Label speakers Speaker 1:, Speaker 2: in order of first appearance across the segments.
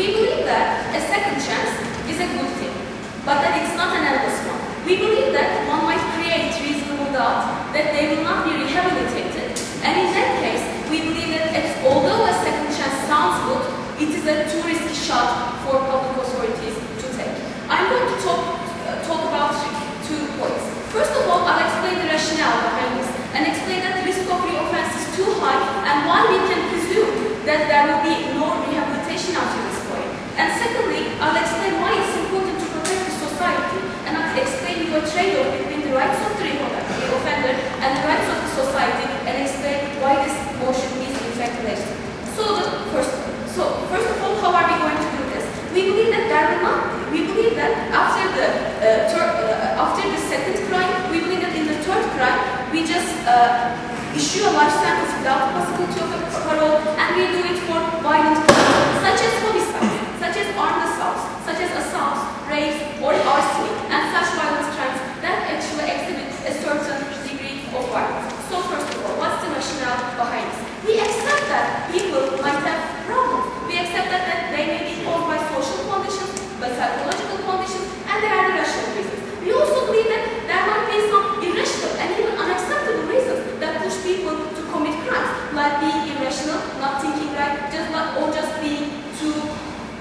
Speaker 1: We believe that a second chance is a good thing, but that it's not an endless one. We believe that one might create reasonable doubt that they will not be rehabilitated, and in that case, we believe that although a second chance sounds good, it is a too risky shot for public authorities to take. I'm going to talk about 2 points. First of all, I'll explain the rationale behind this and explain that the risk of reoffense is too high and why we can presume that there will be no rehabilitation after this point. And secondly, I'll explain why it's important to protect the society, and I'll explain you a trade-off between the rights of the offender and the rights of the society, and explain why this motion is in fact legitimate. First of all, how are we going to do this? We believe that after the second crime, we believe that in the third crime, we just issue a life sentence without the possibility of a parole, and we do it for violent crimes, such as homicide, such as armed assaults, such as assaults, rapes, or arsonic, and such violent crimes that actually exhibit a certain degree of violence. So first of all, what's the rationale behind this? We accept that people might have problems. We accept that they may be caused by social conditions, by psychological conditions, and there are the rational reasons. We also believe that there might be some irrational and even unacceptable reasons that push people to commit crimes, like being irrational, not thinking right, or just being too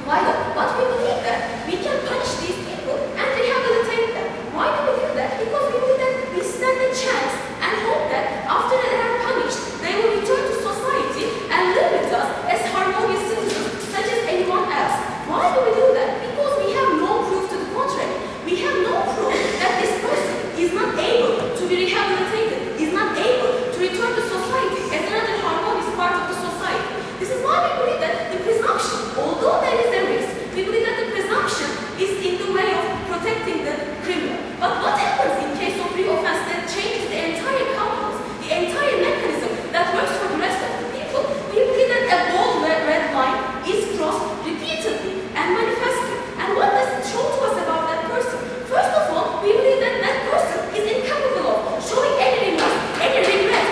Speaker 1: violent. But we believe that we can punish these people and rehabilitate them. Why do we do that? Because we believe that we stand a chance and hope that after they are punished, they will return to society and live with us as harmonious citizens, such as anyone else. Why do we do that? Because we have no proof to the contrary. We have no proof that this person is not able to be rehabilitated, is not able to return to society as another harmonious part of the society. This is why we believe that the presumption, although there is a risk, we believe that the presumption is in the way of protecting the criminal. But what happens in case of reoffense that changes the entire calculus, the entire mechanism that works for the rest of the people? We believe that a bold red line is crossed repeatedly and manifestly. And what does it show to us about that person? First of all, we believe that that person is incapable of showing any remorse, any regret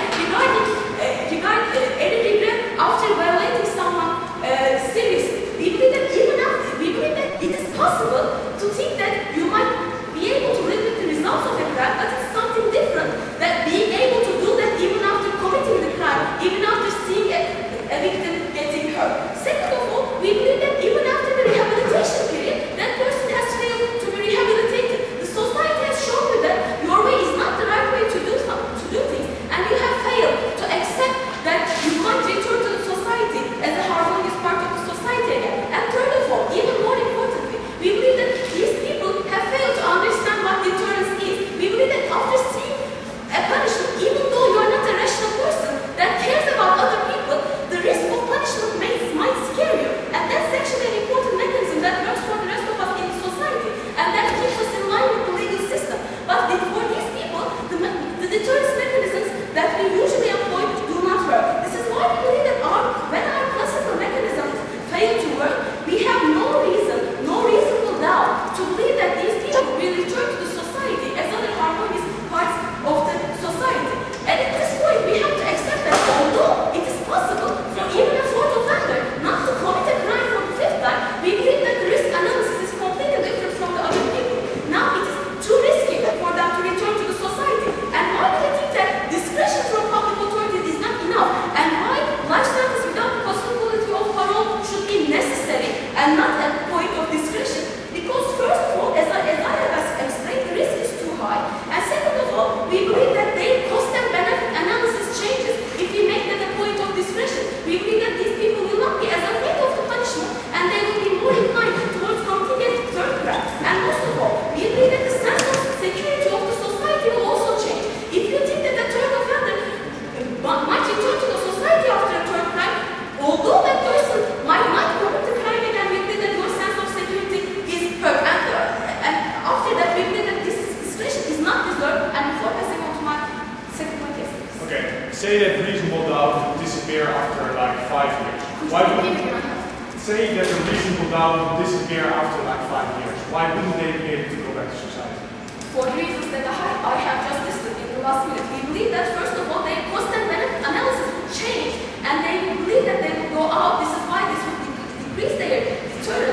Speaker 1: after violating someone seriously. We believe that it is possible to think that you might be able to live with the results of a crime, but it's something different than being able to do that even after committing the crime, even after seeing a victim getting hurt. Second of all, we believe that even after the rehabilitation period, that person has failed to be rehabilitated. The society has shown you that your way is not the right way to do things, and you have failed to accept that you might return to the society as a harmonious part of the society again. And third of all, even more importantly, we believe that these people have failed to understand what deterrence is. We believe that after seeing a punishment, even though you are not a rational person that cares about other people, the risk of punishment might scare you. And that's actually an important mechanism that works for the rest of us in society, and that keeps us in line with the legal system. But for these people, the deterrence mechanisms that we usually employ do not work. This is why we believe that when our classical mechanisms fail to work, we have no reasonable doubt to believe that these people will return to the society as other harmonious parts of the society. And at this point, we have to accept that although it is possible for even a fourth offender not to commit a crime for the fifth time, we believe that the risk analysis is completely different from the other people. Now it is too risky for them to return to the society. And why do we think that discretion from public authorities is not enough? And why life sentence without the possibility of parole should be necessary and not a point of discretion? Because first of all, as I have explained, the risk is too high. And second of all, we believe that their cost and benefit analysis changes if we make that a point of discretion. We believe that these people will not be as afraid of the punishment, and they will be more inclined towards committing a third crime. And most of all, we believe that the sense of security of the society will also change. If you think that the third offender might return to the society after a third crime, although that person might not commit the crime again, we believe that your sense of security is hurt. And after that, we believe that this discretion is not deserved. And before passing on to my second point, yes.
Speaker 2: Okay, say that reasonable doubt would disappear after like 5 years. Why wouldn't say that a reasonable doubt would disappear after like 5 years? Why wouldn't they be able to go back to society?
Speaker 1: For the reasons that I have just listed in the last minute, we believe that first of all, their cost and benefit analysis would change, and they believe that they will go out. This is why this would decrease their deterrence.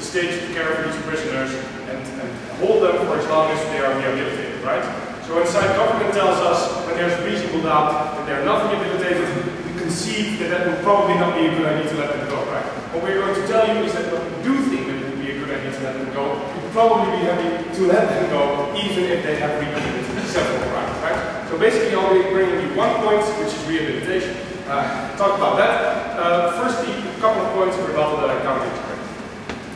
Speaker 2: state should care for these prisoners and hold them for as long as they are rehabilitated, right? So inside, government tells us when there's reasonable doubt that they're not rehabilitated, we concede that that would probably not be a good idea to let them go, right? What we're going to tell you is that when we do think that it would be a good idea to let them go, we would probably be happy to let them go even if they have recommitted several crimes, right? So basically, I'll be bringing you one point, which is rehabilitation. Talk about that. Firstly, a couple of points of rebuttal that I counted.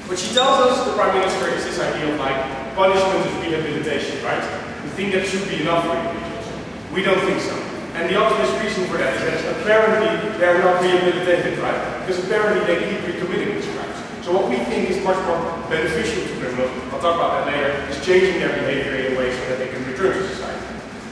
Speaker 2: What she tells us, the Prime Minister, is this idea of like punishment is rehabilitation, right? We think that should be enough for individuals. We don't think so. And the obvious reason for that is that apparently they're not rehabilitated, right? Because apparently they keep recommitting these crimes. So what we think is much more beneficial to criminals, I'll talk about that later, is changing their behavior in a way so that they can return to society.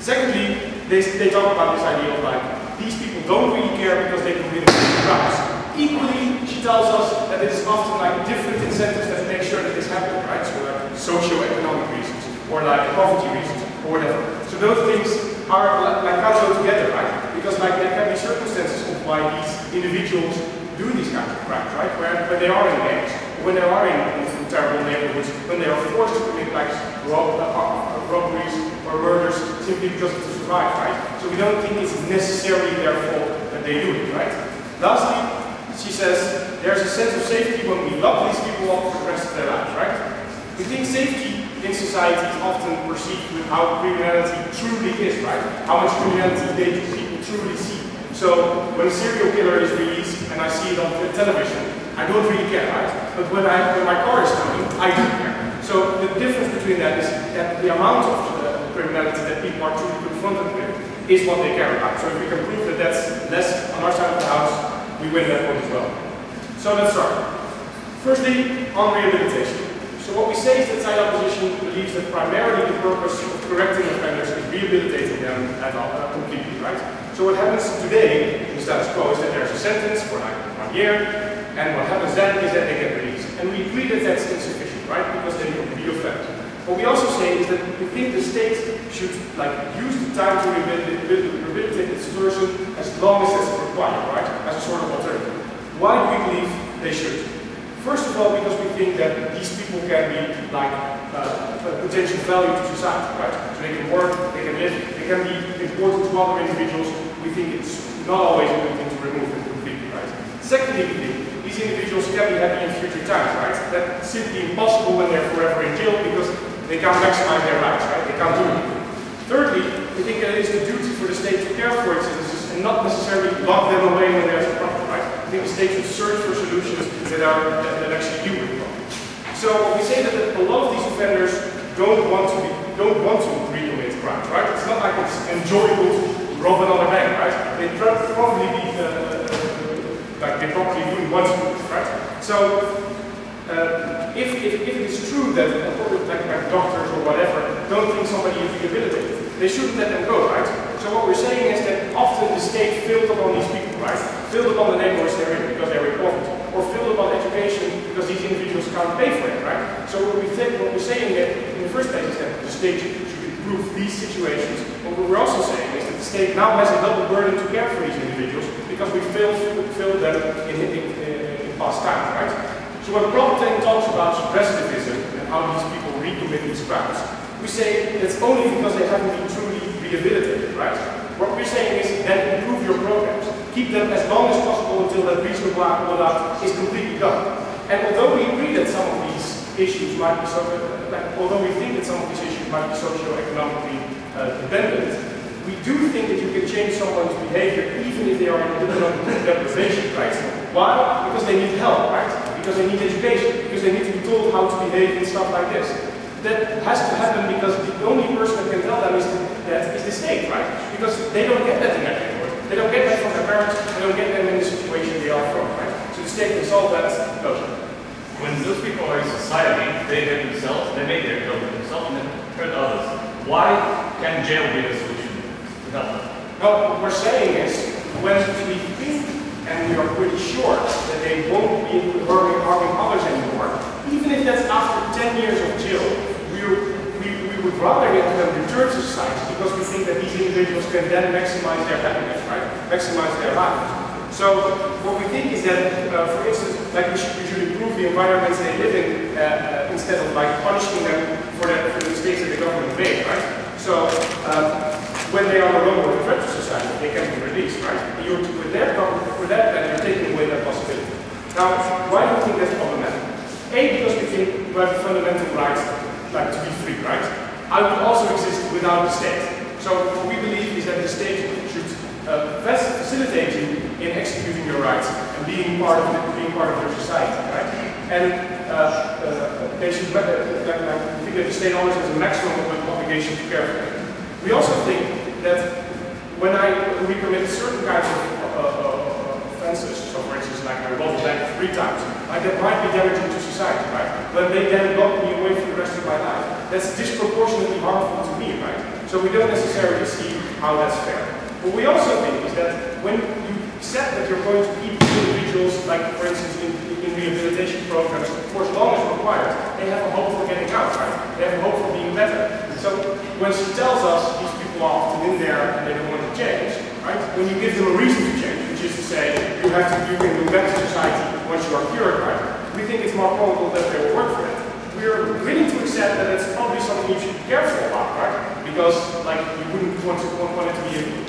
Speaker 2: Secondly, they talk about this idea of like, these people don't really care because they committed crimes. Equally, she tells us that it is often like different incentives that make sure that this happens, right? So like socio-economic reasons, or like poverty reasons, or whatever. So those things are like can't go together, right? Because like there can be circumstances of why these individuals do these kinds of crimes, right? When they are in gangs, when they are in terrible neighborhoods, when they are forced to commit like robberies or murders simply because to survive, right? So we don't think it's necessarily their fault that they do it, right? Lastly, she says there's a sense of safety when we lock these people up for the rest of their lives, right? We think safety in society is often perceived with how criminality truly is, right? How much criminality people truly see. So when a serial killer is released and I see it on television, I don't really care, right? But when my car is coming, I do care. So the difference between that is that the amount of criminality that people are truly confronted with is what they care about. So if we can prove that that's less on our side of the house, we win that one as well. So let's start. Firstly, on rehabilitation. So what we say is that side opposition believes that primarily the purpose of correcting offenders is rehabilitating them completely, right? So what happens today in the status quo is that there's a sentence for like 1 year, and what happens then is that they get released. And we agree that that's insufficient, right? Because they re-offend. What we also say is that we think the state should like use the time to rehabilitate this person as long as that's required, right? As a sort of alternative. Why do we believe they should? First of all, because we think that these people can be like a potential value to society, right? So they can work, they can live, they can be important to other individuals. We think it's not always a good thing to remove them completely, right? Secondly, we think these individuals can be happy in future times, right? That's simply impossible when they're forever in jail because they can't maximize their rights, right? They can't do anything. Thirdly, we think that it is the duty for the state to care for its citizens and not necessarily lock them away when there's a problem, right? I think the state should search for solutions that actually deal with the problem. So we say that a lot of these offenders don't want to recommit crimes, right? It's not like it's enjoyable to rob another bank, right? They probably be they probably wouldn't want to do it, right? So if it is true that like doctors or whatever don't think somebody is rehabilitated, they shouldn't let them go, right? So what we're saying is that often the state filled upon these people, right? Filled upon the neighborhoods they're in because they're in poverty, or filled upon education because these individuals can't pay for it, right? So what we're saying in the first place is that the state should improve these situations. But what we're also saying is that the state now has a double burden to care for these individuals because we failed them in past times, right? So when Prophet talks about recidivism and how these people recommit these crimes, we say it's only because they haven't been truly rehabilitated, right? What we're saying is then improve your programs. Keep them as long as possible until that reasonable rollout is completely done. And although we agree that some of these issues might be although we think that some of these issues might be socio-economically dependent, we do think that you can change someone's behavior even if they are in deprivation, right? Why? Because they need help, right? Because they need education, because they need to be told how to behave and stuff like this. That has to happen because the only person that can tell them is the state, right? Because they don't get that in their neighborhood. They don't get that from their parents, they don't get them in the situation they are from, right? So the state can solve that problem.
Speaker 3: When those people are in society, they hurt themselves, they make their children themselves, and then hurt others. Why can jail be the solution to help them?
Speaker 2: Well, what we're saying is, when we think and we are pretty sure that they won't be harming others anymore, even if that's after 10 years of jail, we would rather get them return to society because we think that these individuals can then maximize their happiness, right? Maximize their lives. So what we think is that, for instance, like we should improve the environments they live in instead of like punishing them for the mistakes that the government made, right? So when they are no longer a threat to society, they can be released, right? With that, then you're taking away that possibility. Now, why do you think that's problematic? A, because we think you have a fundamental right, like to be free, right? I would also exist without the state. So what we believe is that the state should facilitate you in executing your rights and being part of your society, right? And they should, we think that the state always has a maximum obligation to care for them. We also think that when we commit certain kinds of offenses, so for instance, like I robbed a bank 3 times, like that might be damaging to society, right? But they then block me away for the rest of my life. That's disproportionately harmful to me, right? So we don't necessarily see how that's fair. What we also think is that when you said that you're going to keep individuals, like for instance in rehabilitation programs, for as long as required, they have a hope for getting out, right? They have a hope for being better. So when she tells us these people are often in there and they don't want to change, right? When you give them a reason to change, which is to say you can go back to society once you are cured, right? We think it's more probable that they will work for it. We're willing to accept that it's probably something you should be careful about, right? Because like you wouldn't want it to be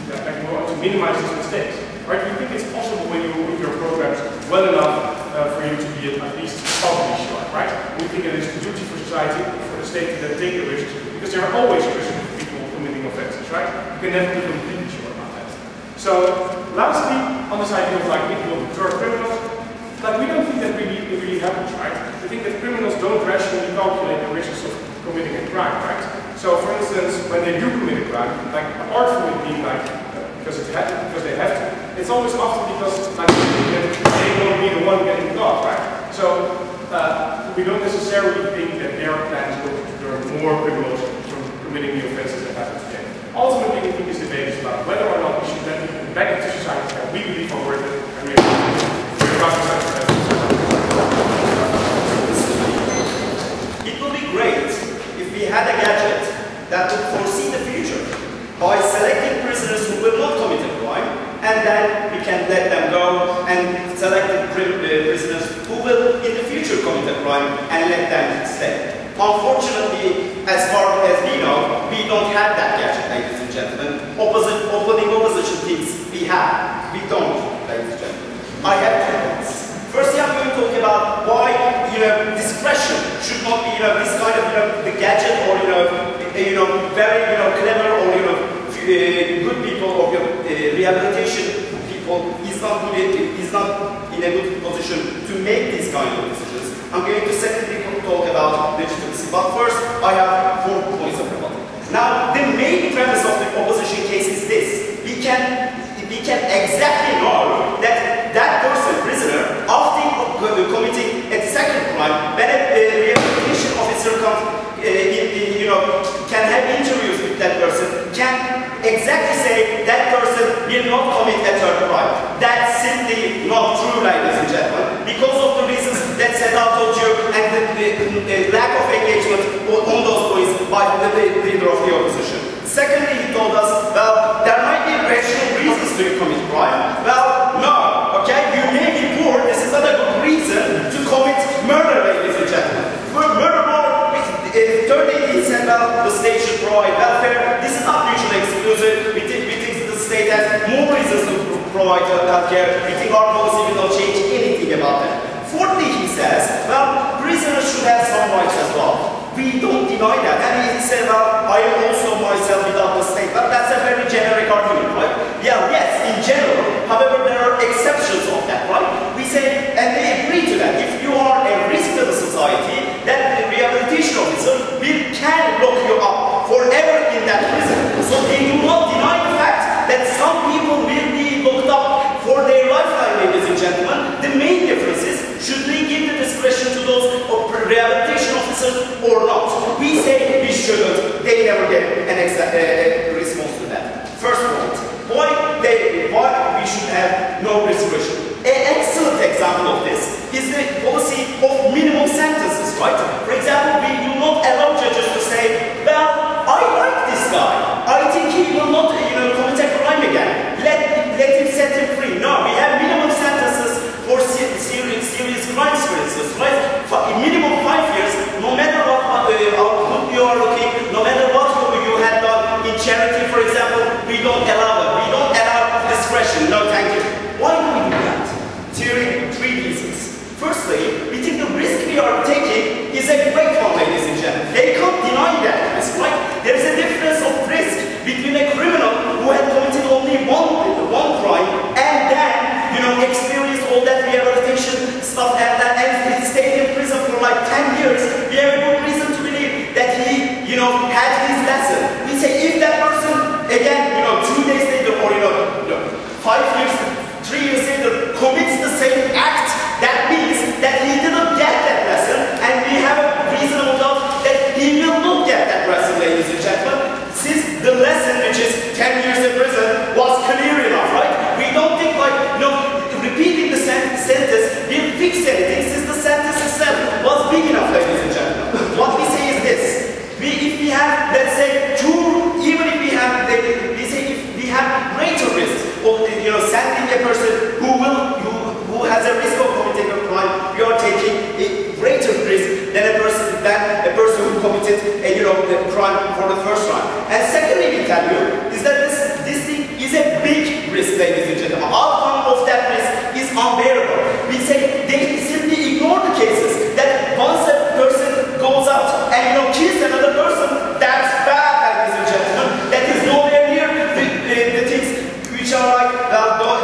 Speaker 2: like you want to minimize these mistakes, right? We think it's possible when you move your programs well enough for you to be at least probably sure, right? We think it is a duty for society, for the state to then take the risks, because there are always risks of people committing offenses, right? You can never be completely sure about that. So, lastly, on this idea of like it will deter criminals, like we don't think that really happens, right? We think that criminals don't rationally calculate the risks of committing a crime, right? So, for instance, when they do commit a crime, like apart from it being like because they have to, it's always often because like they won't be the one getting caught, right? So we don't necessarily think that their plans will deter more criminals from committing the offenses that happen today. Ultimately, we think this debate is about whether or not we should let people back into society that we believe are worth it, and we are about society.
Speaker 4: It would be great if we had a gadget that would foresee the future by selecting prisoners who will not commit a crime, and then we can let them go and select prisoners who will in the future commit a crime and let them stay. Unfortunately, as far as we know, we don't have that gadget, ladies and gentlemen. Opening opposition teams, we have. We don't, ladies and gentlemen. I have 2 points. Firstly, I'm going to talk about why, discretion should not be, this kind of, the gadget or, very, clever or, good people or rehabilitation people is not in a good position to make these kind of decisions. I'm going to secondly talk about legitimacy, but first I have 4 points of rebuttal. Now, the main premise of the opposition case is this: we can exactly know that person, prisoner, after committing a second crime, when a rehabilitation officer can have interviews with that person, can exactly say that person will not commit a third crime. That's simply not true, ladies and gentlemen, because of the reasons that Sedat told you and the lack of engagement on those points by the leader of the opposition. Secondly, he told us, well, there might be rational reasons to commit crime. Well, no, okay, you may be poor, this is not a good reason to commit murder, ladies and gentlemen. Murder, thirdly, he said, well, the state should provide welfare. This is not mutually exclusive. We think the state has more reasons to provide healthcare. We think our policy will not change anything about that. Fourthly, he says, well, prisoners should have some rights as well. We don't deny that. And he said, well, I am also myself without the state. But that's a very generic argument, right? Yeah, yes, in general. However, there are exceptions of that, right? We say, and they agree to that. If you are a risk to the society, that the rehabilitation officer can lock you up forever in that prison. So they do not deny the fact that some people will be locked up for their lifetime, ladies and gentlemen. The main difference is, should they give the discretion to those rehabilitation officers or not? We say we shouldn't. They never get a response to that. First point, why we should have no discretion. An excellent example of this is the policy of minimum sentences, right? For example, we do not allow judges to say, well, I like this guy. I think he will not commit a crime again. Let him set him free. No, we have minimum sentences for serious crimes, for instance, right? Minimum we don't allow it. We don't allow discretion. No, thank you. Why do we do that? Three reasons. Firstly, we think the risk we are taking is a great one, ladies and gentlemen. They can't deny that risk, right? There is a difference of risk between a criminal who had committed only one crime and then, experienced all that rehabilitation stuff and he stayed in prison for like 10 years. We have a good reason to believe that he, had his lesson. We say if that person, again, 2 days later or, 5 years, 3 years later, commits the same act, that means that he didn't get that lesson, and we have a reasonable doubt that he will not get that lesson, ladies and gentlemen, since the lesson, which is 10 years in prison, was clear enough, right? We don't think repeating the sentence will fix anything, since the sentence itself was big enough, ladies and gentlemen. What we say is this: if we have, let's say, even if we have, we say if we have greater risk of, sending a person who has a risk of committing a crime, we are taking a greater risk than a person who committed a crime for the first time. And secondly, we tell you is that this thing is a big risk, ladies and gentlemen. Outcome of that risk is unbearable. We say they simply ignore the cases that once a person goes out and kills another person, that's bad, ladies and gentlemen. That is nowhere near the things which are like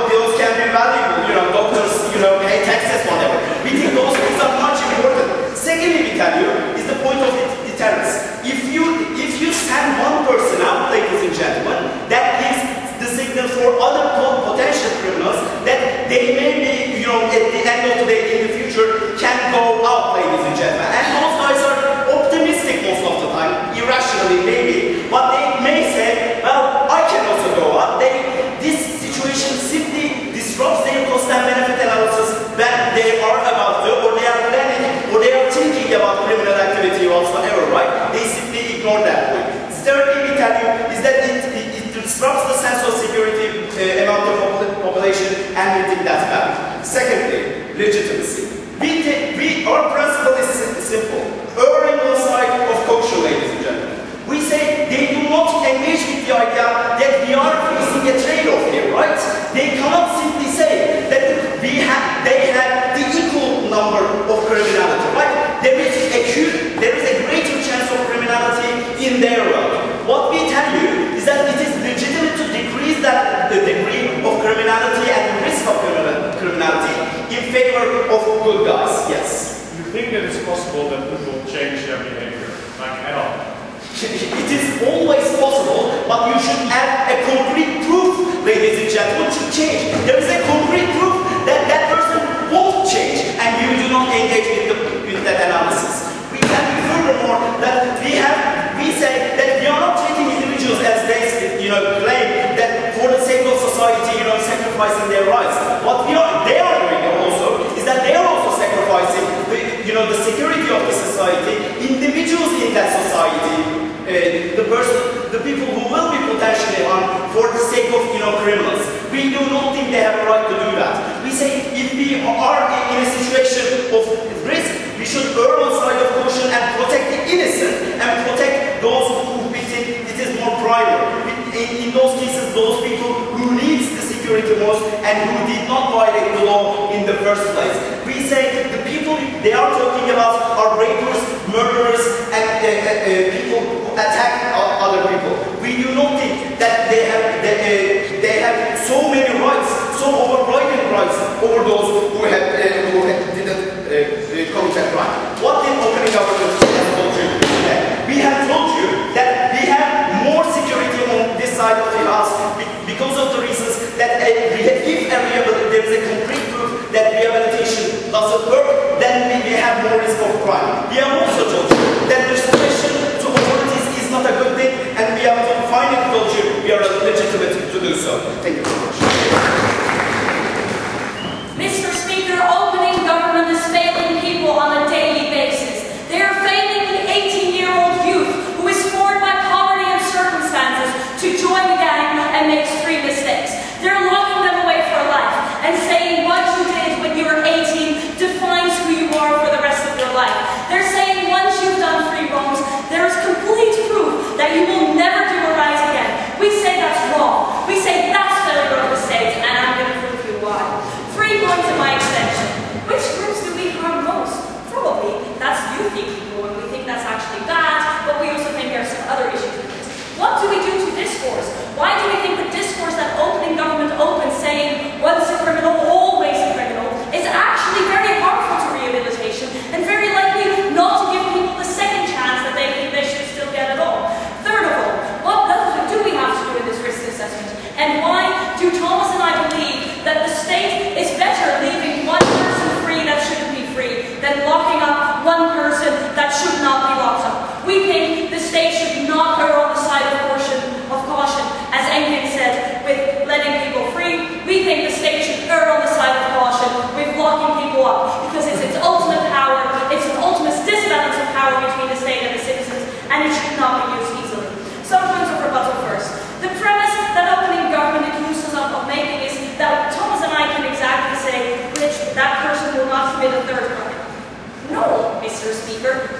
Speaker 4: those can be valuable. Doctors, pay taxes, whatever. We think those things are much important. Secondly, we tell you is the point of deterrence. If you send one person out, ladies and gentlemen, that gives the signal for other potential criminals that they may be, at the end of the day in the future can go out, ladies and gentlemen. And those guys are optimistic most of the time, irrationally maybe, but they may say, well, I can also go out. This situation simply disrupts their cost and benefit analysis that they are about to, or they are planning, or they are thinking about criminal activity whatsoever, right? They simply ignore that point. Thirdly, we tell you is that it disrupts the sense of security among the population, and we think that's bad. Secondly, legitimacy. Our principle is simple. Erring on the side of caution, ladies and gentlemen. We say they do not engage with the idea that we are facing a trade-off here, right? They cannot simply say that they have the equal number of criminality, right? There is a greater chance of criminality in their world. What we tell you is that it is legitimate to decrease the degree of criminality and the risk of criminality in favor of good guys. Yes.
Speaker 2: You think that it's possible that people change their behavior, like at all?
Speaker 4: It is always possible, but you should have a concrete proof, ladies and gentlemen, to change. There is a concrete proof that that person won't change, and you do not engage with that analysis. We tell you furthermore that we say that we are not treating individuals as they claim that for the sake of society, sacrificing their rights. What they are doing also is that they are also sacrificing the security of the society, individuals in that society, the people who will be potentially harmed for the sake of criminals. We do not think they have a right to do that. We say if we are in a situation of risk, we should err on the side of caution and protect the innocent and protect those who we think it is more private. In those cases, those people who need the security most and who did not violate the law in the first place. We say the people they are talking about are rapers, murderers, and people who attack other people. We do not think that they have so many rights, so overriding rights over those who didn't commit a crime. What did opening government have told you today? We have told you that we have more security on this side of the house because of the reasons that if there is a concrete proof that rehabilitation doesn't work, then we have more risk of crime. We have also told you that the suppression to authorities is not a good thing, and we have finally told you we are legitimate to do so. Thank you very much.
Speaker 5: Mr. Speaker, opening government is failing people on a daily basis. They are failing the 18-year-old youth who is forced by poverty and circumstances to join the gang and make 3 mistakes. They're locking them away for life and saying what you did when you were 18 defines who you are for the rest of your life. They're saying once you've done 3 wrongs, there is complete proof that you will never do a right again. We say that's wrong.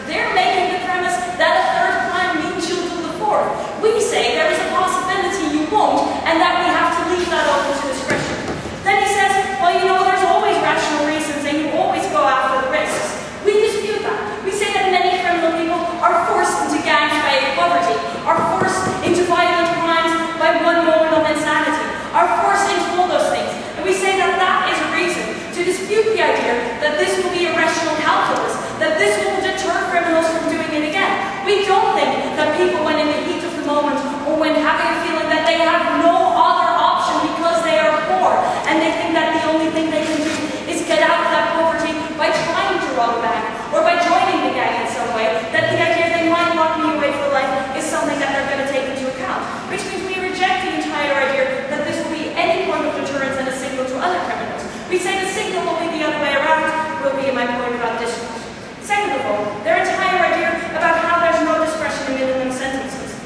Speaker 5: they're making the premise that a third crime means you'll do the fourth. We say there is a possibility you won't, and that we have to leave that open to discretion. Then he says, well, you know, there's always rational reasons, and you always go after the risks. We dispute that. We say that many criminal people are forced into gangs by poverty, are forced into violent crimes by one moment of insanity, are forced into all those things. And we say that that is a reason to dispute the idea that this will be a rational calculus, that this will deter criminals from doing it again. We don't think that people, when in the heat of the moment, or when having a feeling that they have no other option because they are poor, and they think that the only thing they can do is get out of that poverty by trying to rob a bank, or by joining the gang in some way, that the idea they might lock me away for life is something that they're going to take into account. Which means we reject the entire idea that this will be any form of deterrence and a signal to other criminals. We say the signal will be the other way around, will be my point about discourse. Second of all, their entire idea about how there's no discretion in minimum sentences.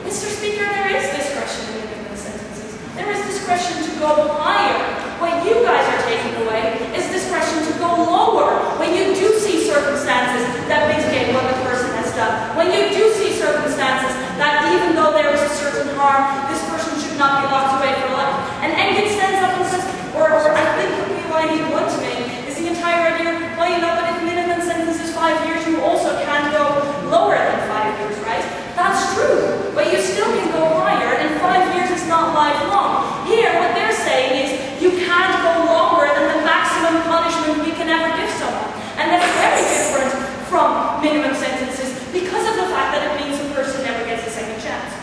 Speaker 5: Mr. Speaker, there is discretion in minimum sentences. There is discretion to go higher. What you guys are taking away is discretion to go lower when you do see circumstances that mitigate what the person has done. When you do see circumstances that even though there is a certain harm, this person should not be locked away for life. And Engin stands up and says, or I think what he wants to make is the entire idea, well, you know, but if minimum sentence is 5 years, you also can't go lower than 5 years, right? That's true, but you still can go higher, and 5 years is not lifelong. Here, what they're saying is, you can't go longer than the maximum punishment we can ever give someone. And that's very different from minimum sentences because of the fact that it means the person never gets a second chance.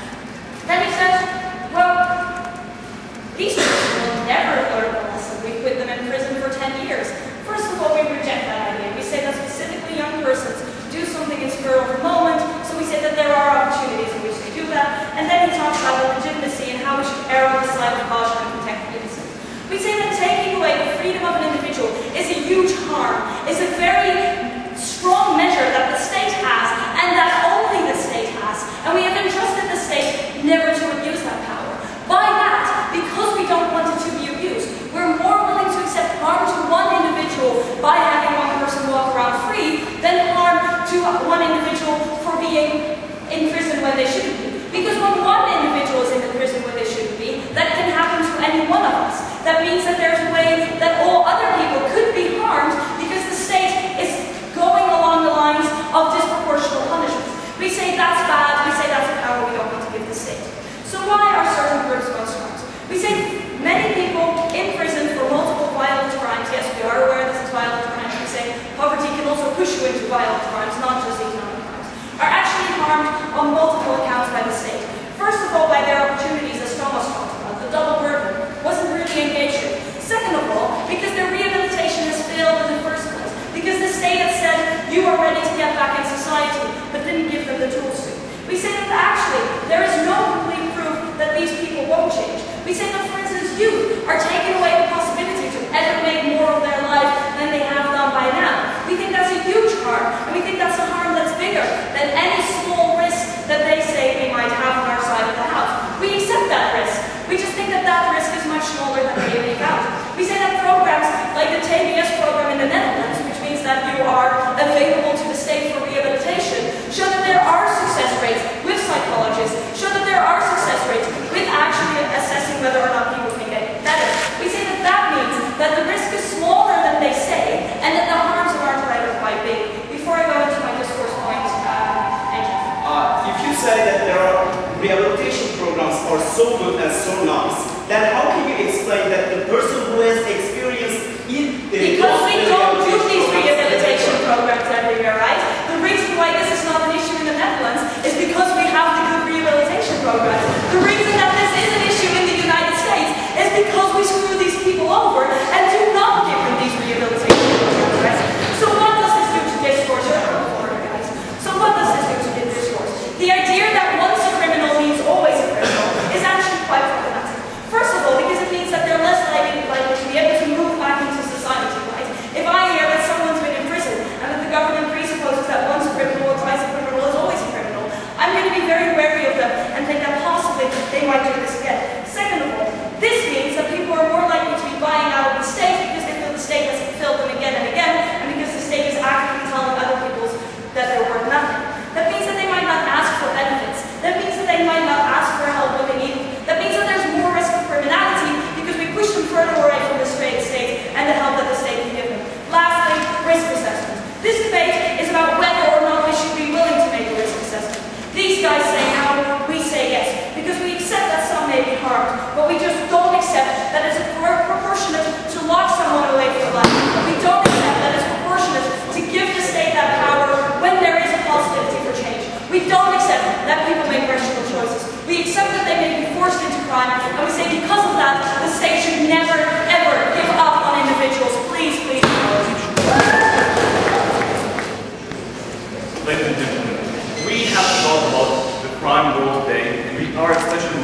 Speaker 5: Then he says, well, these people will never learn the lesson. We put them in prison for 10 years. First of all, we reject that idea. We say that specifically young persons do something in spur of the moment, so we say that there are opportunities in which they do that. And then he talks about the legitimacy and how we should err on the side of caution and protect the innocent. We say that taking away the freedom of an individual is a huge harm, is a very strong measure that the state has, and that only the state has. And we have entrusted the state never to abuse that power. By that, because we don't want it to be abused, we're more willing to accept harm to one individual by having one person walk around free than harm to one individual for being in prison when they shouldn't be. Because when one individual is in the prison when they shouldn't be, that can happen to any one of us. That means that there's a way that all other people could be harmed because the state is going along the lines of disproportional punishments. We say that's bad, we say that's a power we don't want to give the state. So why are certain groups most harmed? We say many people in prison for multiple violent crimes, yes, we are aware this is violent crimes, we say poverty can also push you into violent crimes, not just economic crimes, are actually harmed on multiple accounts by the state. First of all, by their opportunities, as Thomas talked about, the double burden wasn't really engaged in. Second of all, because their rehabilitation has failed in the first place, because the state has said, you are ready to get back in society, but didn't give them the tools to. We say that actually, there is no complete proof that these people won't change. We say that, for instance, youth are taking away the possibility to ever make more of their life than they have done by now. We think that's a huge harm, and we think that's a harm that's bigger than any small risk that they say we might have on our side of the house. We accept that risk. We just think that that risk is much smaller than they make out. We say that programs like the TBS program in the Netherlands, which means that you are available to the state for rehabilitation, show that there are success rates with psychologists, show that there are success rates with actually assessing whether or not people can get better. We say that that means that the risk is smaller than they say, and that the harms aren't rather quite big. Before I go into my discourse point,
Speaker 4: if you say that there are rehabilitation programs are so good and so nice, then how can you explain that the person who has experience in
Speaker 5: because we don't do these rehabilitation programs everywhere, right? The reason why this is not an issue in the Netherlands is because we have the good rehabilitation programs. The reason that this is an issue in the United States is because we screw these people over and do not give them these rehabilitation programs, right? So what does this do to discourse around Florida, guys? So what does this do to discourse? The idea that once a criminal means always a criminal is actually quite problematic. First of all, because it means that they're less likely to be able to move back into society, right? If I hear that someone's been in prison and that the government presupposes that once a criminal tries to put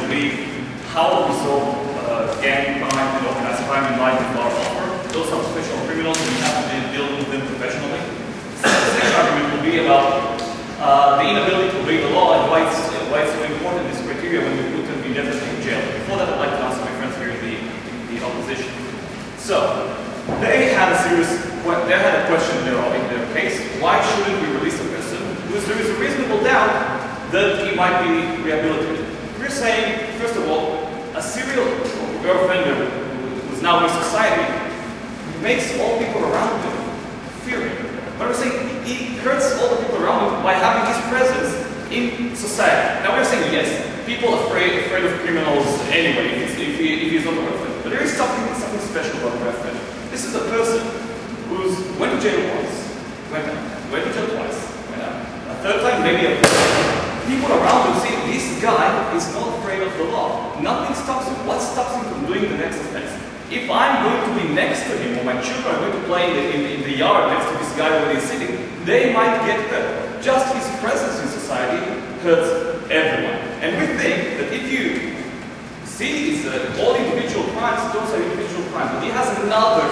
Speaker 3: be how we solve gang crime and organized crime in light of our offer. Those are professional criminals and we have to deal with them professionally. The second argument will be about the inability to obey the law and why it's so important, this criteria, when we put them indefinitely in jail. Before that, I'd like to answer my friends here in the opposition. So, they had a question in their case: why shouldn't we release a person because there is a reasonable doubt that he might be rehabilitated? We're saying, first of all, a serial offender who is now in society makes all people around him fear him. But we're saying he hurts all the people around him by having his presence in society. Now we're saying yes, people are afraid of criminals anyway if he's not a offender. But there is something special about a offender. This is a person who's went to jail once, went to jail twice, went out. A third time, maybe a fourth time. People around him see this guy is not afraid of the law. Nothing stops him. What stops him from doing the next offense? If I'm going to be next to him, or my children are going to play in the yard next to this guy where he's sitting, they might get hurt. Just his presence in society hurts everyone. And we think that if you see his all individual crimes, those are individual crimes, but he has another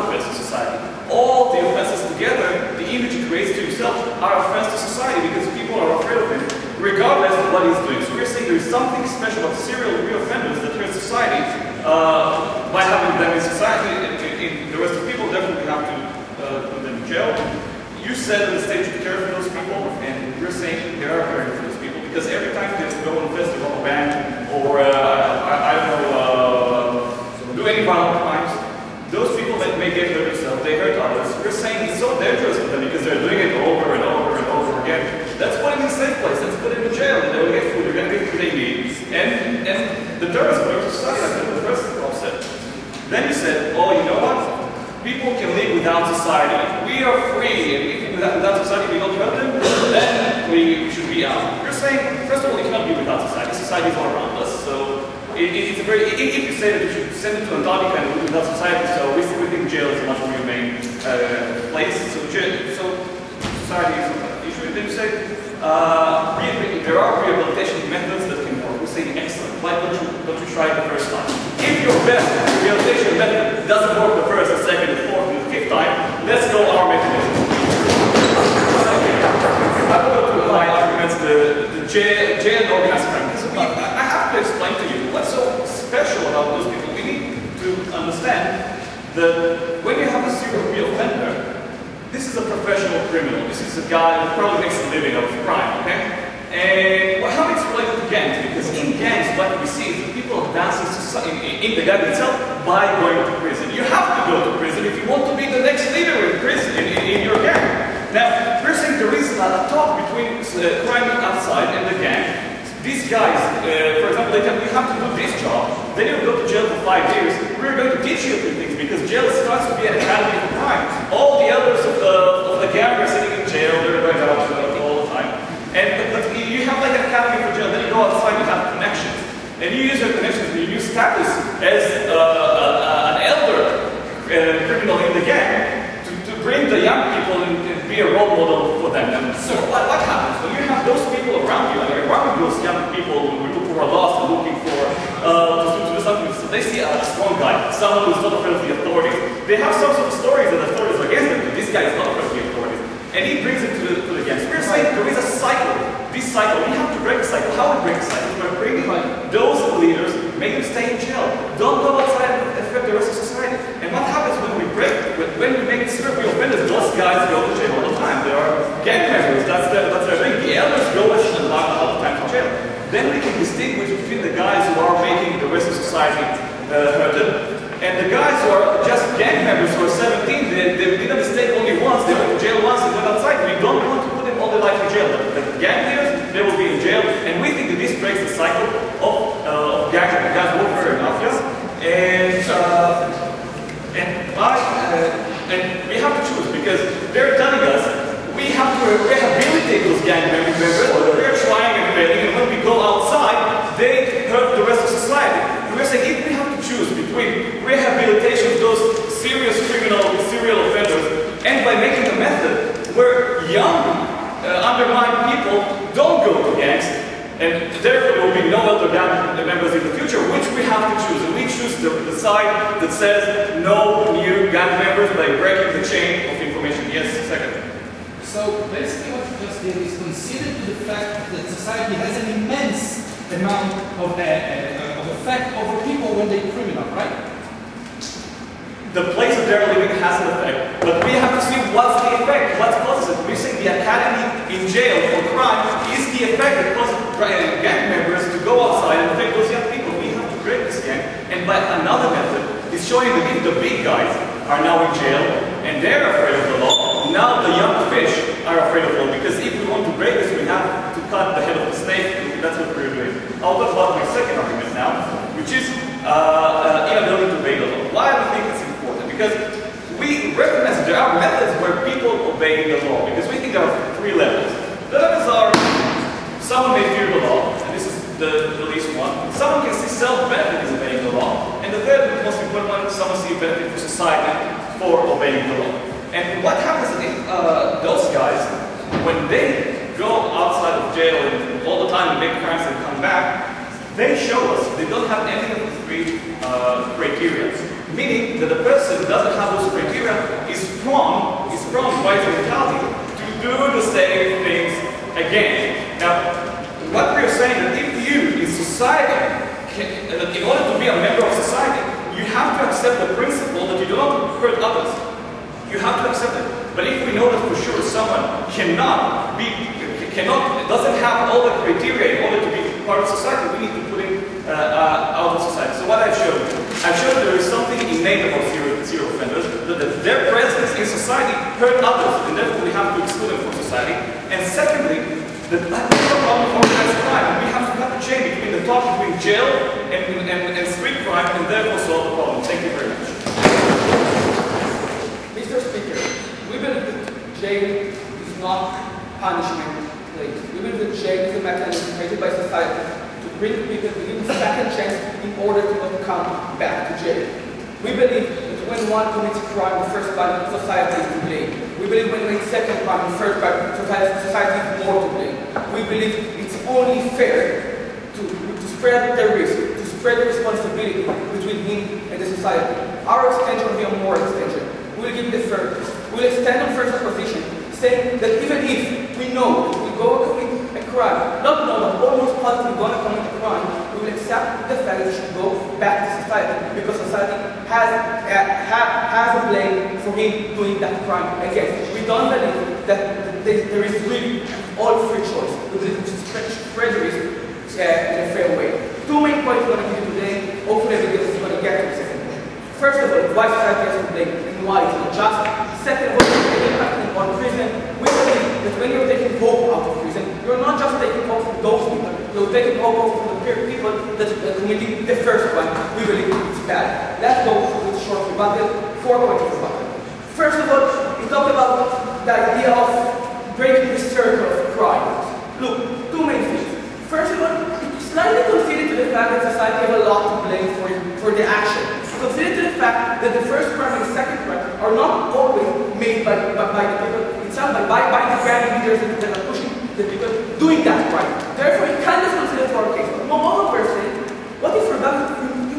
Speaker 3: offense to society. All the offenses together, the image he creates to himself, are offense to society because people are afraid of him, regardless of what he's doing. So we're saying there's something special about serial reoffenders that hurt society by having them in society. The rest of people definitely have to put them in jail. You said in the stage to care for those people, and we're saying there are caring for those people because every time they go on a festival or band or I don't know, do any violent crimes, those people that may get hurt themselves, they hurt others. We're saying it's so dangerous for them because they're doing it over and over and over again. Let's put them in a safe place. Let's put them in jail, and they'll get food. They're going to get food they need. And the terrorists go to society, like the first said. Then you said, oh, you know what? People can live without society. We are free, and if without society we don't hurt them, then we should be out. You're saying, first of all, you cannot be without society. Society is all around us, so it's a very. If you say that you should send it to Antarctica and live without society, so we think jail is a much more humane place. So society is an issue. Then you say there are rehabilitation methods that can work. We say excellent. Why don't you try it the first time? If your best rehabilitation method doesn't work the first, the second, the fourth, and the fifth time, let's go our mechanism. I will go to my arguments, the jail and organized crime. I have to explain to you what's so special about those people. We need to understand that when you have a serial reoffender, this is a professional criminal. This is a guy who probably makes a living out of crime, okay? And how it's related to gangs, because in gangs, what we see is that people advance in the gang itself by going to prison. You have to go to prison if you want to be the next leader in prison, in your gang. Now, we're saying there is a talk between crime outside and the gang. These guys, for example, they tell you have to do this job, then you go to jail for 5 years. We're going to teach you a few things because jail starts to be an academy for crime. All the others of the gang are sitting in jail, they're going out all the time. But you have like an academy for jail, then you go outside, you have connections. And you use your connections, and you use status as an elder criminal in the gang to bring the young people and be a role model for them. And so what happens when you have those people around you, and you're around those young people who are lost and looking for to do something, so they see a strong guy, someone who's not afraid of the authorities. They have some sort of stories that the authorities are against them, but this guy is not afraid of the authorities. And he brings it to the gangs. We're saying there is a cycle. This cycle, we have to break the cycle. How we break the cycle? By bringing those leaders, make them stay in jail. Don't go outside and affect the rest of society. And what happens when we make serial reoffenders? Those guys go to jail all the time. They are gang members. That's their thing. The elders go all the time to jail. Then we can distinguish between the guys who are making the rest of society hurt and the guys who are just gang members who are 17, they did a mistake only once, they went to jail once and went outside. We don't want to put them all their life in jail. The gang leaders, they will be in jail, and we think that this breaks the cycle of gang warfare in Mafia. And we have to choose because they're telling us we have to rehabilitate those gang members, we're trying and failing, and when we go outside, they hurt the rest of society. We're saying if we have to choose between rehabilitation of those serial offenders and by making a method where young, undermined people don't go to gangs, and therefore there will be no elder gang site that says no new gang members by breaking the chain of information. Yes, second.
Speaker 6: So basically what you just did is consider to the fact that society has an immense amount of effect over people when they're criminal, right?
Speaker 3: The place of their living has an effect, but we have to see what's the effect, what causes it. We say the academy in jail for crime is the effect that causes gang members to go outside and affect those young people. We have to break this gang, and by another method is showing that if the big guys are now in jail and they're afraid of the law, now the young fish are afraid of the law, because if we want to break this, we have to cut the head of the snake, and that's what we're doing. I'll talk about my second argument now, which is inability to obey the law. Why do I think it's important? Because we recognize that there are methods where people obey the law, because we think there are three levels. The levels are, someone may fear the law, and this is the least one. Someone can see self-benefit in obeying the law, and the third, most important one, someone sees benefit for society for obeying the law. And what happens if those guys, when they go outside of jail and all the time make crimes and come back, they show us they don't have any of the three criteria. Meaning that the person who doesn't have those criteria is prone by the mentality to do the same things again. Now, what we're saying that if you in society, in order to be a member of society, you have to accept the principle that you do not hurt others. You have to accept it. But if we know that for sure someone doesn't have all the criteria in order to be part of society, we need to put him out of society. So what I've shown there is something innate about serial offenders, that their presence in society hurt others, and therefore we have to exclude them from society. And secondly, that that's a problem of organized crime. We have to cut the chain between the talk between jail and street crime, and therefore solve the problem. Thank you very much.
Speaker 7: Mr. Speaker, we believe that jail is not punishment place. We believe that jail is a mechanism created by society to bring people to give a second chance in order to not come back to jail. We believe that when one commits a crime the first time, society is to blame. We believe when we commit second crime the third time, society is more to blame. We believe it's only fair to spread the risk, to spread the responsibility between him and the society. Our extension will be a moral extension. We'll give the first. We'll extend on first position, saying that even if we know that we go commit a crime, not know, but almost positively we're going to commit a crime, we will accept the fact that we should go back to society, because society has a blame for him doing that crime again. We don't believe that there is really all free choice. We believe we should spread the risk in a fair way. Two main points we're going to give today. Hopefully everybody is going to get to the second point. First of all, why society has to blame and why it's not just. Second of all, the impact on prison. We believe that when you're taking hope out of prison, you're not just taking hope from those people, you're taking hope from the people that are committing the first one. We believe it's bad. Let's go through this short rebuttal, 4 points of rebuttal. First of all, we talked about the idea of breaking the circle of crime. Look, two main things. First of all, slightly consider to the fact that society has a lot to blame for the action. Consider to the fact that the first crime and the second crime are not always made by the people itself, but by the gang leaders that are pushing the people doing that crime. Therefore, you can't just consider for our case. But moreover, per se, what if you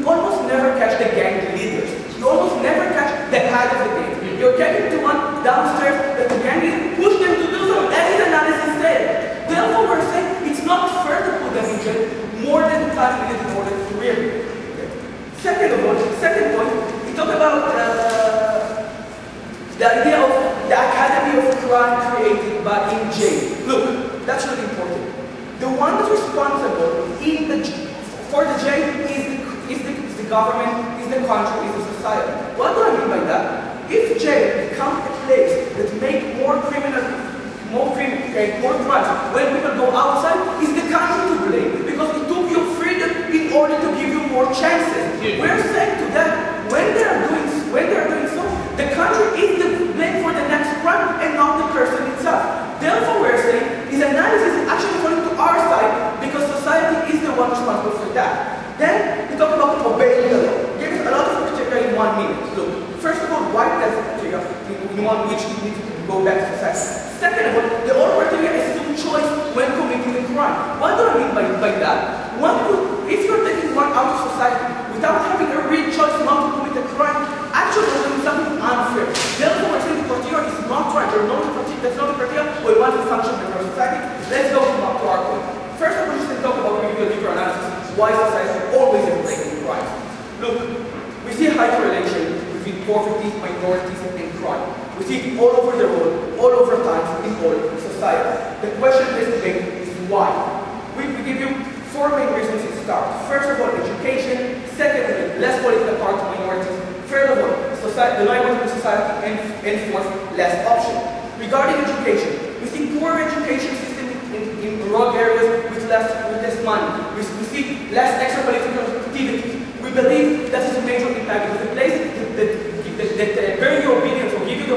Speaker 7: almost never catch the gang leaders? You almost never catch the head of the gang. You're getting to one downstairs that the gang leaders push them to do some evidence analysis instead. Therefore, we're saying it's not fair to put them in jail more than the time needed in order to really. Second point, we talk about the idea of the academy of crime created by in jail. Look, that's really important. The one that's responsible for the jail is the government, is the country, is the society. What do I mean by that? If jail becomes a place that makes more crimes, when people go outside, is the country to blame, because it took your freedom in order to give you more chances. We're saying to them, when they're doing so, the country is the blame for the next crime and not the person itself. Therefore, we're saying this analysis is actually falling to our side, because society is the one responsible for that. Then we talk about obeying the law. Give us a lot of criteria in 1 minute. Look, first of all, why does criteria in one which we need to go back to society? Second of all, the all criteria is still choice when committing a crime. What do I mean by that? If you're taking one out of society without having a real choice not to we want to function in our society. Let's go to our point. First of all, just to talk about maybe a deeper analysis, why society always inflating crime. Look, we see a high correlation between poverty, minorities, and crime. We see it all over the world, all over time, in all societies. The question is why? We give you 4 main reasons to start. First of all, education. Secondly, less political power to minorities. Third of all, the minority society enforce less option. Regarding education, we see poor education system in rural areas with less money. We see less extra-political activities. We believe that is a major impact because the place that bear your obedience or give you the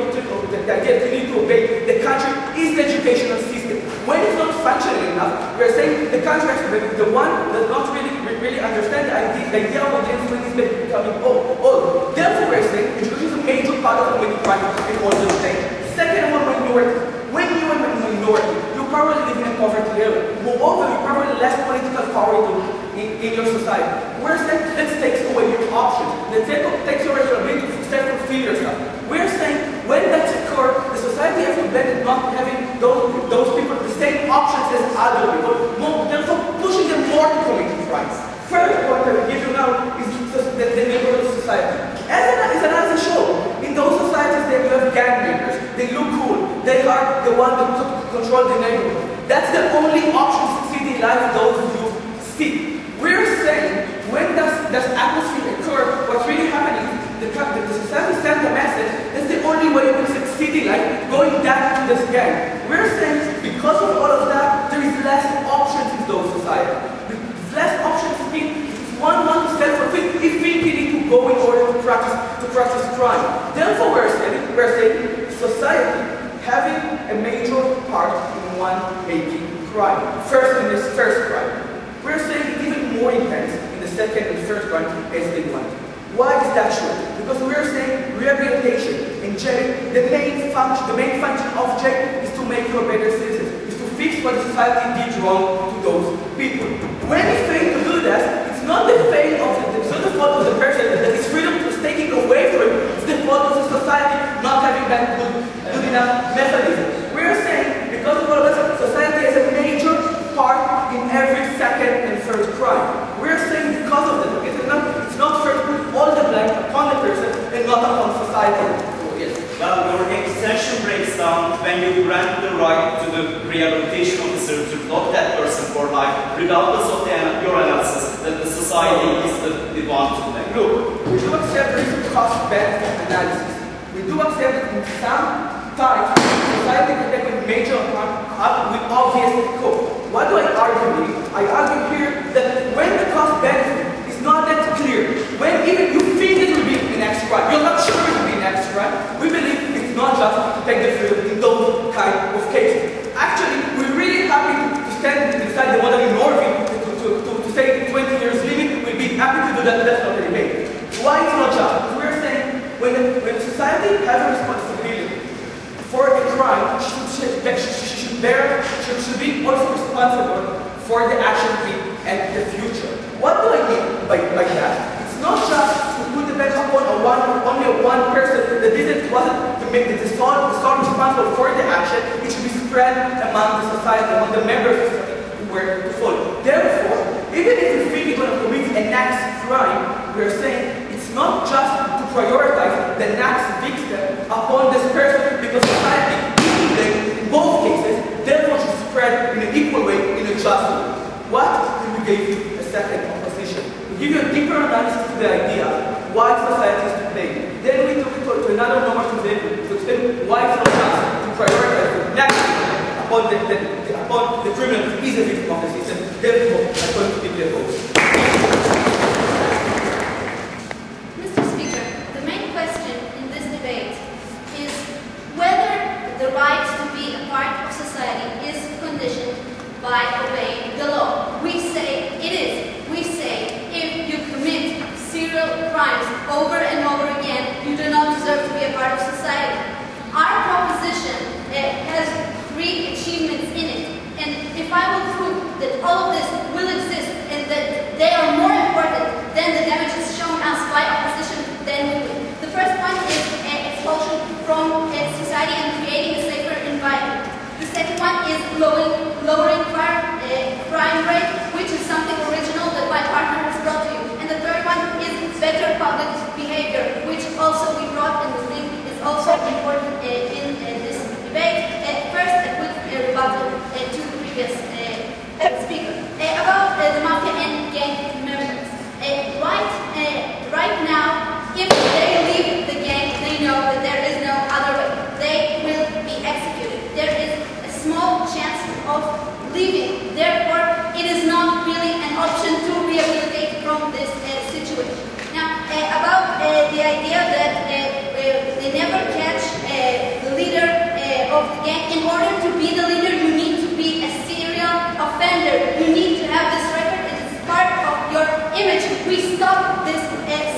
Speaker 7: idea that you need to obey the country is the educational system. When it's not functioning enough, we are saying the country has to be the one that does not really understand the idea of obedience when it's becoming old. Therefore, we are saying education is a major part of the crime in all the states. Second of all, minority. When you are a minority, you probably live in a poverty area. Moreover, you probably less political power in your society. We're saying let's take away your options. Let's take away your ability to self-fulfill yourself. We're saying when that's occurred, the society has to blend not having those people the same options as other people, therefore pushing them more to commit crimes. Third point that we give you now is the neighborhood society. As analysis shows, in those societies there you have gang members. They look cool. They are the one that control the neighborhood. That's the only option to city life those you see. We're saying when does atmosphere occur, what's really happening is the society sends a message that's the only way you can succeed in life, going back to this gang. We're saying because of all of that, there is less options in those societies. Less options mean one wants to self-fulfill if we need to go in order to practice crime. Therefore, we're saying society having a major part in one making crime. First, in this first crime. We're saying it's even more intense in the second and third crime as they want. Why is that true? Because we're saying rehabilitation in jail, the main function of jail is to make you a better citizen, is to fix what the society did wrong to those people. When we fail to do that, it's not the fault of the person that his freedom was taken away from him, it's the fault of the society not having that good enough mechanism. We're saying because of all of that, society has a major part in every second and third crime. We're saying because of that, it's not fair to put all the blame upon the person and not upon society. Yes.
Speaker 4: Well, your extension breaks down when you grant the right to the rehabilitation officer to block that person for life, regardless of your analysis that the society is the one to blame.
Speaker 7: Look, we do accept this cost-benefit analysis. We do accept that in some times society can take a major up with obvious cost. What do I argue here? I argue here that when the cost-benefit is not that clear, when even you think it will be an next crime, you're not sure it will be an next crime, we believe it's not just to take the freedom in those kind of cases. Actually, we're really happy to stand beside the model in Norway to say 20 years limit. We'll be happy to do that. That's not a debate. Why it's not just? Because we're saying when society has a responsibility for a crime, should be also responsible for the action and the future. What do I mean by that? It's not just to put the bench upon only one person that wasn't to make the sole responsible for the action. It should be spread among the society, among the members of the society who were to follow. Therefore, even if we think we're going to commit a next crime, we're saying it's not just to prioritize the next victim upon this person because society in both cases, therefore should spread in an equal way, in a just way. What will we give you a second opposition? We give you a deeper analysis to the idea why society is to blame. Then we took it to another normative level to explain why it's not just to prioritize the next upon the criminal who is a victim of the system. Therefore, I'm going to give you a vote.
Speaker 8: Mr. Speaker, the main question in this debate is whether the right to be a part of society is conditioned by obeying the law. We say it is. We say if you commit serial crimes over and over again, you do not deserve to be a part of society. Our proposition has 3 achievements in it. And if I will prove that all of this will exist and that gang members. Right now, if they leave the gang, they know that there is no other way. They will be executed. There is a small chance of leaving. Therefore, it is not really an option to rehabilitate from this situation. Now, about the idea that they never catch the leader of the gang. In order to be the leader, you need to be a serial offender. You need to have this record. It is part of your image. We stop this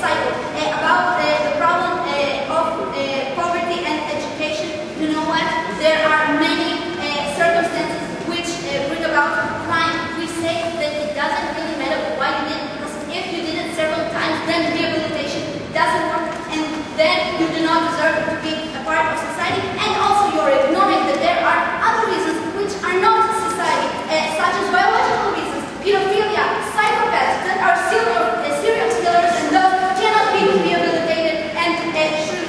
Speaker 8: cycle. About the problem of poverty and education, you know what? There are many circumstances which bring about crime. We say that it doesn't really matter why you did it, because if you did it several times, then rehabilitation doesn't work, and then you do not deserve to be a part of society. And also you're ignoring that there are other reasons which are not society, such as biological reasons, pedophilia, psychopaths that are serial killers, and those cannot be rehabilitated and should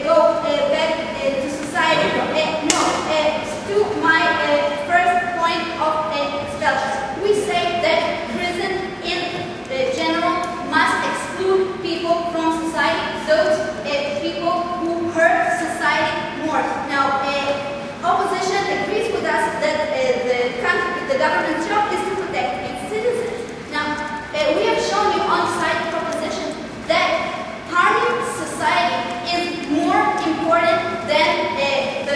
Speaker 8: go back to society. No, to my first point of expulsions, we say that prison in general must exclude people from society, those people who hurt society more. Now, opposition agrees with us that the government's job is to protect its citizens. Now, we have shown you on side proposition that harming society is more important than the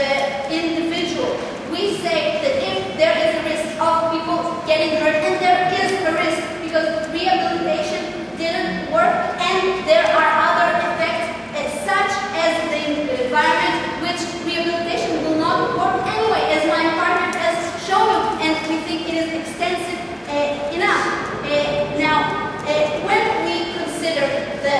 Speaker 8: individual. We say that if there is a risk of people getting hurt, and there is a risk because rehabilitation didn't work, and there are other effects such as the environment, which rehabilitation will not work anyway, as my partner has shown you, and we think it is extensive enough. Now, when we consider the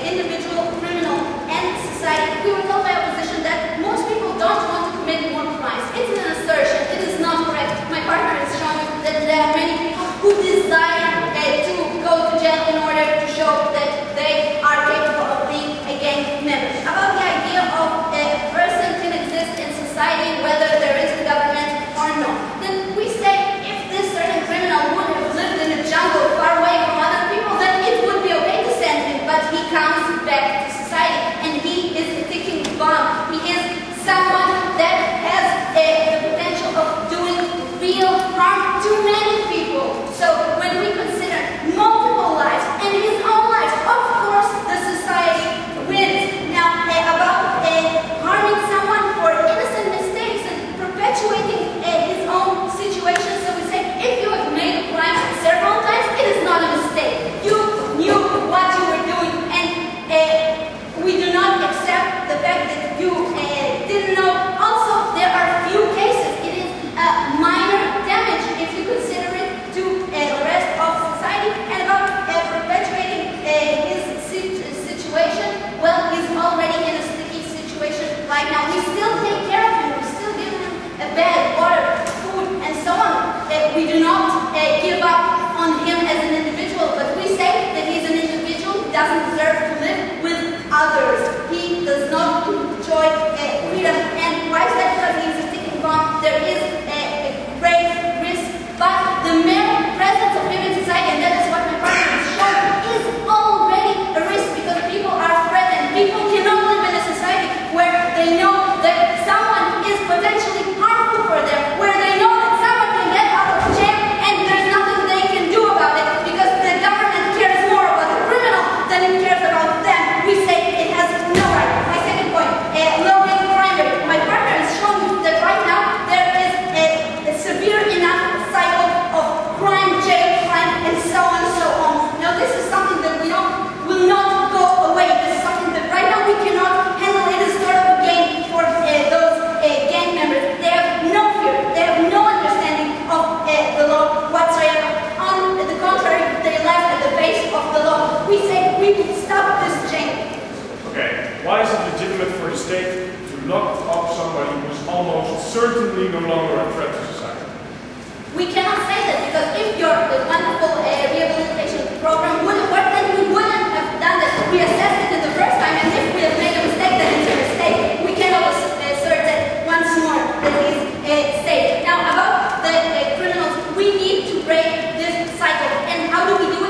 Speaker 8: individual, criminal, and society, we were told by opposition that most people don't want to commit more crimes. It's an assertion. It is not correct. My partner has shown you that there are many people who desire to go to jail in order to show that they are capable of being a gang member. About the idea of a person can exist in society whether there is a government or not, then we say if this certain criminal would have lived in a jungle far away from other people, then it would be okay to send him, but he comes back to society and he is a ticking bomb. He is someone that has the potential of doing real harm to many people. So when we consider multiple lives and his own life, of course the society wins. Now, about harming someone for innocent mistakes and perpetuating his own situation, so we say if you have made a crime several times, it is not a mistake. You knew what you were doing, and we do not accept the fact that you didn't know. Also, there are few cases. It is minor damage if you consider it to the rest of society. And about perpetuating his situation, well, he's already in a sticky situation right now. We still take care of him. We still give him a bed, water, food, and so on. We do not give up on him as an individual, but we say that he's an individual who doesn't deserve to live with others. He does not enjoy freedom. And why is that? Because he's a ticking bomb. There is a great risk, but the mere presence of him in society, and that is what my partner has shown, is already a risk, because people are threatened. People cannot live in a society where they know that someone is potentially harmful for them, where they know that someone can get out of jail and there's nothing they can do about it, because the government cares more about the criminal than it cares about them. We say it has no right. My second point, lowering crime rate. My partner has shown you that right now there is a severe enough cycle of crime, jail crime, and so on and so on. Now this is something that we know will not go away. This is something that right now we cannot handle. It is sort of a game for those gang members. They have no fear. They have no understanding of the law whatsoever. On the contrary, they live at the base of the law. We say we can stop this chain.
Speaker 2: Okay, why is it legitimate for the state to lock up somebody who is almost certainly no longer a threat to society?
Speaker 8: We cannot say that, because if your wonderful rehabilitation program would have worked, then we wouldn't have done that. We assessed it the first time, and if we have made a mistake, then it's a mistake. We cannot assert that once more that is safe. Now, about the criminals, we need to break this cycle. And how do we do it?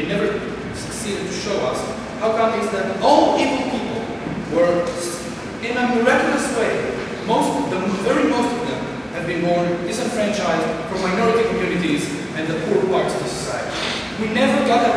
Speaker 6: never succeeded to show us how come is that all evil people were, in a miraculous way, very most of them have been born disenfranchised from minority communities and the poor parts of the society. We never got a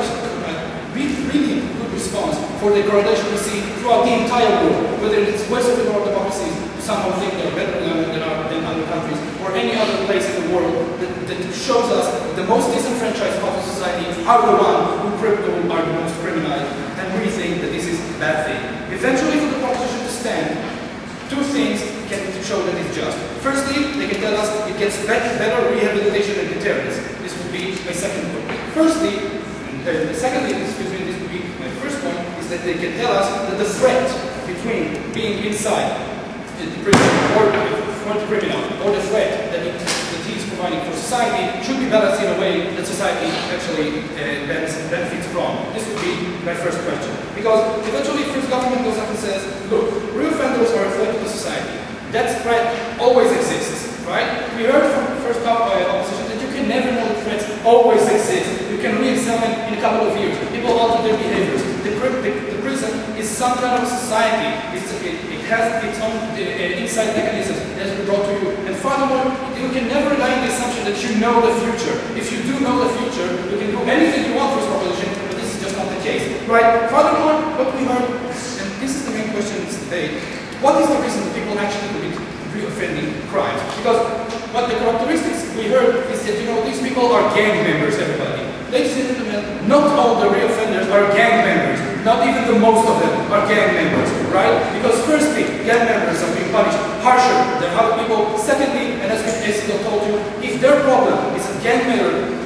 Speaker 6: really good response for the degradation we see throughout the entire world, whether it's Western or democracies, some of think they're better than other countries, or any other place in the world that shows us that the most disenfranchised parts of society are the ones who are the most criminalized, and we think that this is a bad thing. Eventually, for the proposition to stand, two things can show that it's just. Firstly, they can tell us it gets better rehabilitation and deterrence. This would be my second point. Secondly, this would be my first point, is that they can tell us that the threat between being inside the prison or for the criminal, or the threat that he is providing for society should be balanced in a way that society actually benefits from. This would be my first question. Because eventually, if the government goes up and says, look, real offenders are a threat to society. That threat always exists, right? We heard from the first opposition that you can never know that threats always exist. You can re-examine in a couple of years. People alter their behaviors. The prison is some kind of society. It has its own inside mechanisms that has been brought to you. And furthermore, you can never rely on the assumption that you know the future. If you do know the future, you can do anything you want for this proposition, but this is just not the case. Right? Furthermore, what we heard, and this is the main question in this debate, what is the reason that people actually commit re-offending crimes? Because what the characteristics we heard is that, these people are gang members, everybody. Ladies and gentlemen, not all the re-offenders are gang members. Not even the most of them are gang members, right? Because firstly, gang members are being punished harsher than other people. Secondly, and as Mr. told you, if their problem is a gang member,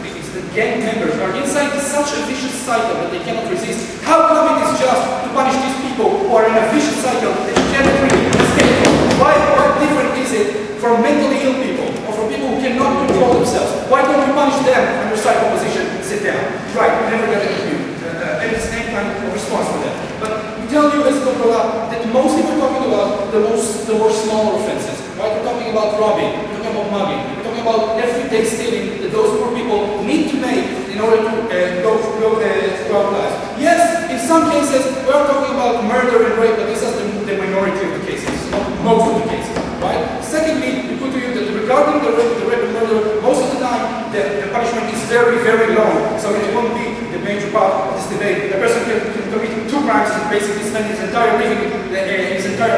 Speaker 6: gang members are inside such a vicious cycle that they cannot resist, how come it is just to punish these people who are in a vicious cycle that you cannot really escape from? What different is it from mentally ill people or from people who cannot control themselves? Why don't we punish them under side opposition? Sit down. Right, we never get it from you. Any kind of response for that. But we tell you as Goprola that mostly we're talking about the more smaller offenses. Right? We're talking about robbing, we're talking about mugging, we're talking about everyday stealing that those poor people need to make in order to go throughout lives. Yes, in some cases we are talking about murder and rape, but this is the minority of the cases, not most of the cases. Right? Secondly, we put to you that regarding the rape and murder, most of the time the punishment is very, very long. So it won't be the major part of this debate. The person can commit 2 crimes and basically spend his entire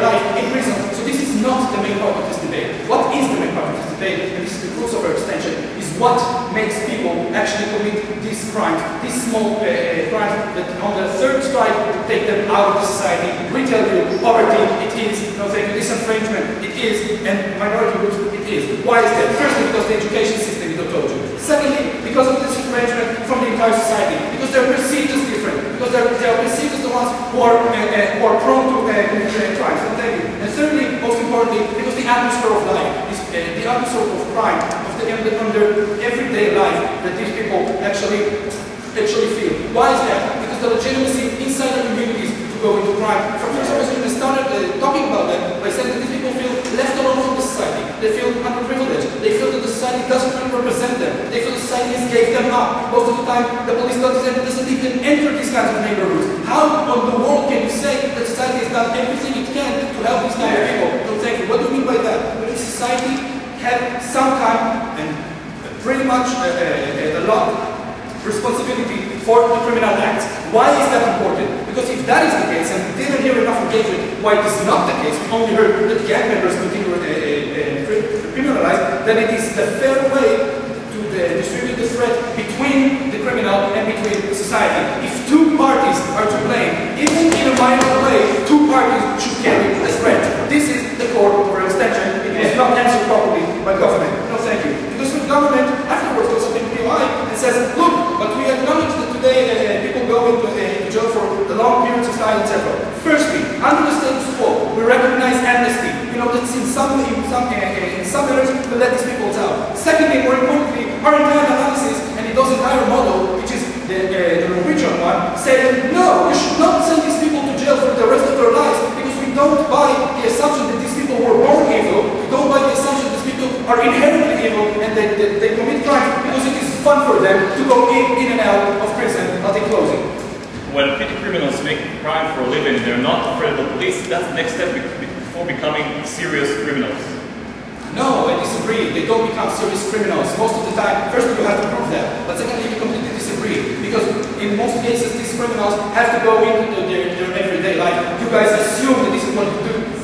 Speaker 6: life in prison. So this is not the main part of this debate. What is the main part of this debate, and this is the crux of our extension, is what makes people actually commit these crimes, these small crimes that on the third strike take them out of the society. We tell you, poverty, it is, disenfranchisement, it is, and minority groups, it is. Why is that? Firstly, because the education system is not told you. Secondly, because of disenfranchisement from the entire society, because they're perceived as different, because they are perceived as the ones who are prone to commit crimes. And thirdly, most importantly, because the atmosphere of life, the atmosphere of crime, under everyday life that these people actually feel. Why is that? Because the legitimacy inside the communities to go into crime. From first opposition, they started talking about that by saying that these people feel left alone from the society. They feel underprivileged. They feel that the society doesn't really represent them. They feel the society has gave them up. Most of the time, the police doesn't even enter these kinds of neighborhoods. How on the world can you say that society has done everything it can to help these kind of people? So thank you. What do you mean by that? When society have some kind and pretty much a lot responsibility for the criminal acts. Why is that important? Because if that is the case, and we didn't hear enough engagement why it is not the case, we only heard that gang members continue criminalized, then it is the fair way to distribute the threat between the criminal and between the society. If 2 parties are to blame, even in a minor way, 2 parties should carry the threat. This is the core of our extension. It was not answered properly by government. No, thank you. Because the government afterwards goes up into POI and says, look, but we acknowledge that today people go into jail for the long periods of time, etc. Firstly, under the status quo, we recognize amnesty. You know that in some areas we let these people out. Secondly, more importantly, our entire analysis and those entire model, which is the Norwegian one, say no, we should not send these people to jail for the rest of their lives because we don't buy the assumption that these people were born evil. We don't buy the assumption that these people are inherently evil and they commit crimes because it is fun for them to go
Speaker 3: make crime for a living, they're not afraid of the police, that's the next step before becoming serious criminals.
Speaker 6: No, I disagree. They don't become serious criminals. Most of the time, first you have to prove that. But secondly, we completely disagree. Because in most cases, these criminals have to go into their everyday life. You guys assume that this is what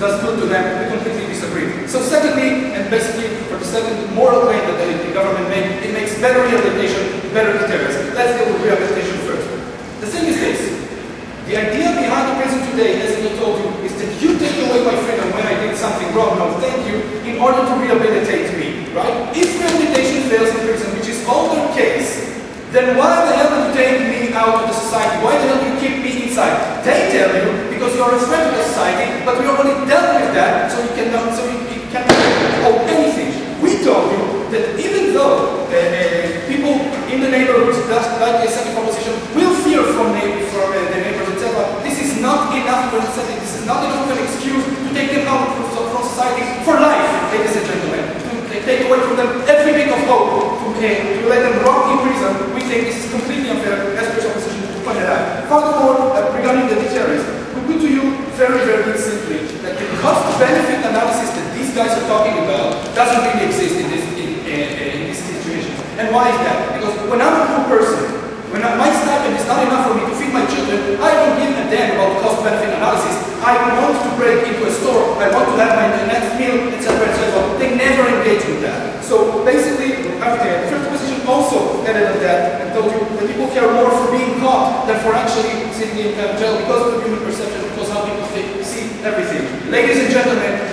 Speaker 6: does good to them. We completely disagree. So secondly, and basically for the second moral claim that the government made, it makes better rehabilitation, better deterrence. Let's deal with rehabilitation first. The thing is this. The idea behind the prison today, as I told you, is that you take away my freedom when I did something wrong, no thank you, in order to rehabilitate me, right? If rehabilitation fails in prison, which is all the case, then why the hell do you take me out of the society? Why the hell do you keep me inside? They tell you, because you are a threat to the society, but we already dealt with that, so you cannot hold anything. We told you that even though people in the neighborhoods, like the second proposition, will fear from the neighbors, etc., this is not enough for necessity. This is not enough of an excuse to take them out from society for life, ladies and gentlemen. To take away from them every bit of hope, to let them rot in prison. We think this is completely unfair, as the opposition pointed out. Furthermore, regarding the deterrence, we put to you very, very simply that the cost-benefit analysis that these guys are talking about doesn't really exist in this situation. And why is that? Because when I'm a poor person, when my stipend is not enough for me to feed my children, I don't give a damn about cost-benefit analysis. I want to break into a store, I want to have my next meal, etc., etc. They never engage with that. So basically, the first position also added on that and told you that people care more for being caught than for actually sitting in jail because of the human perception, because how people see everything. Ladies and gentlemen,